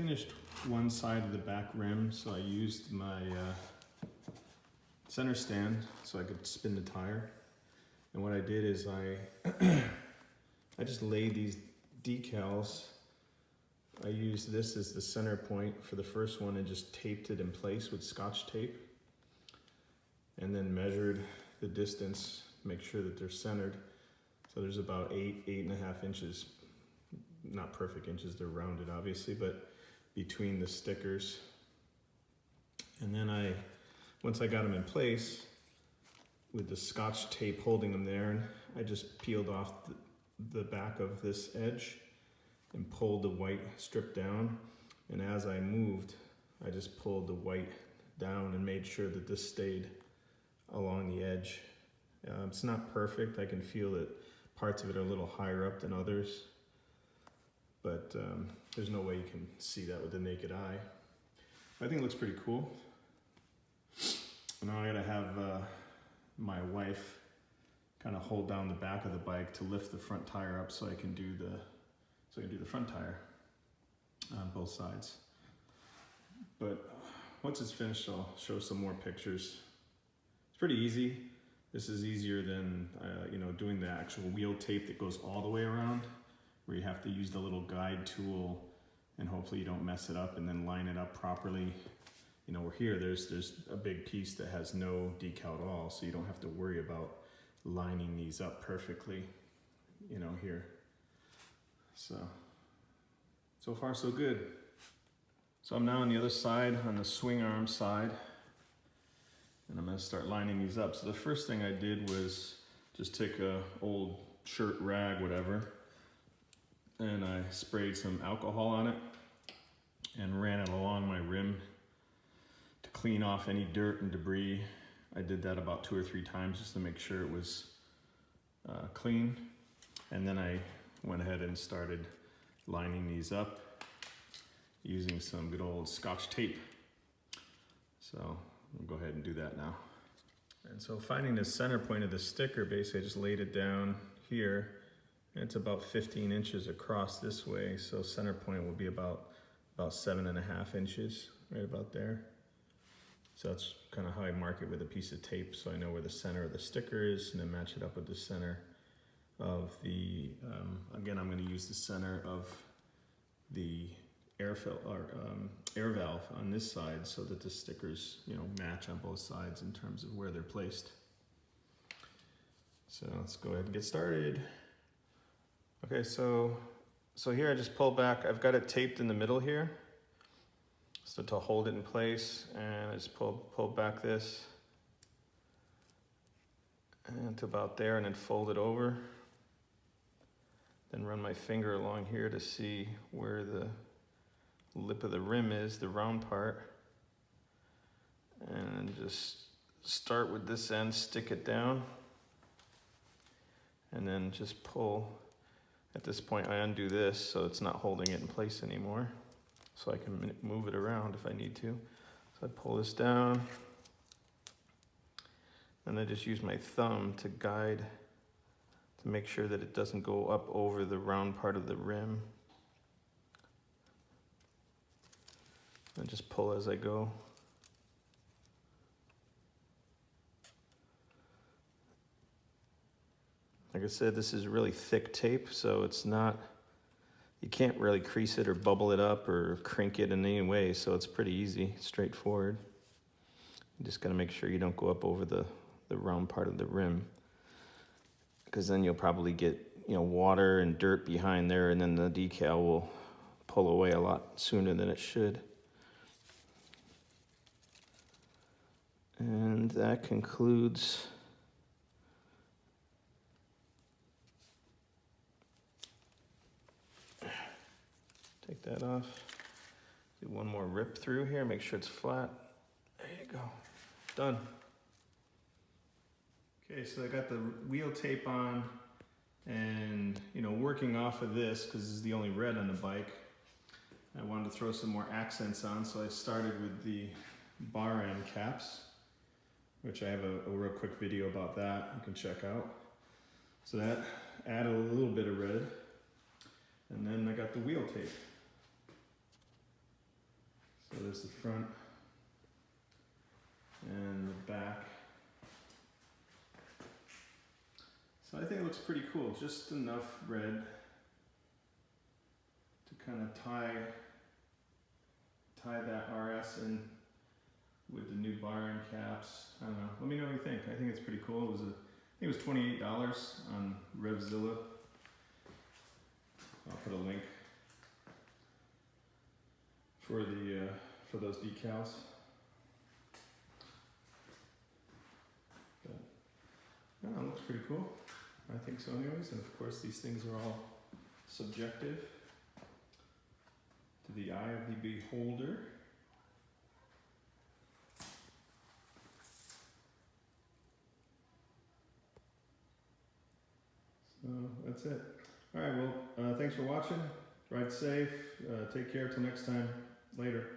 finished one side of the back rim, so I used my center stand so I could spin the tire. And what I did is I just laid these decals. I used this as the center point for the first one and just taped it in place with Scotch tape. And then measured the distance, make sure that they're centered. So there's about 8.5 inches, not perfect inches, they're rounded obviously, but between the stickers. And then once I got them in place with the Scotch tape holding them there, I just peeled off the back of this edge and pulled the white strip down. And as I moved, I just pulled the white down and made sure that this stayed along the edge. It's not perfect. I can feel that parts of it are a little higher up than others, but there's no way you can see that with the naked eye. I think it looks pretty cool. Now I gotta have my wife kind of hold down the back of the bike to lift the front tire up so I can do the front tire on both sides. But once it's finished, I'll show some more pictures. It's pretty easy. This is easier than doing the actual wheel tape that goes all the way around, where you have to use the little guide tool and hopefully you don't mess it up and then line it up properly. Where here there's a big piece that has no decal at all, so you don't have to worry about lining these up perfectly, here. So far so good. So I'm now on the other side, on the swing arm side, and I'm gonna start lining these up. So the first thing I did was just take a old shirt rag, whatever, and I sprayed some alcohol on it and ran it along my rim to clean off any dirt and debris. I did that about 2 or 3 times just to make sure it was clean. And then I went ahead and started lining these up using some good old Scotch tape. So I'll go ahead and do that now. And so finding the center point of the sticker, basically I just laid it down here, and it's about 15 inches across this way. So center point will be about 7.5 inches, right about there. So that's kind of how I mark it with a piece of tape, so I know where the center of the sticker is, and then match it up with the center of the, again, I'm going to use the center of the air valve on this side so that the stickers, match on both sides in terms of where they're placed. So let's go ahead and get started. Okay, so here I just pull back. I've got it taped in the middle here, so to hold it in place, and I just pull back this and to about there, and then fold it over. Then run my finger along here to see where the lip of the rim is, the round part, and just start with this end, stick it down, and then just pull. At this point I undo this so it's not holding it in place anymore, so I can move it around if I need to. So I pull this down, and I just use my thumb to guide, to make sure that it doesn't go up over the round part of the rim. And just pull as I go. Like I said, this is really thick tape, so it's not, you can't really crease it or bubble it up or crink it in any way, so it's pretty easy, straightforward. You just gotta make sure you don't go up over the round part of the rim, because then you'll probably get water and dirt behind there, and then the decal will pull away a lot sooner than it should. And that concludes take that off. Do one more rip through here, make sure it's flat. There you go. Done. Okay, so I got the wheel tape on, and working off of this, because this is the only red on the bike, I wanted to throw some more accents on, so I started with the bar end caps, which I have a real quick video about that you can check out. So that added a little bit of red, and then I got the wheel tape. So there's the front and the back. So I think it looks pretty cool. Just enough red to kind of tie that RS in with the new bar end caps. I don't know. Let me know what you think. I think it's pretty cool. I think it was $28 on Revzilla. I'll put a link for those decals. But, yeah, it looks pretty cool. I think so anyways, and of course these things are all subjective to the eye of the beholder. So that's it. Alright, well, thanks for watching. Ride safe. Take care till next time. Later.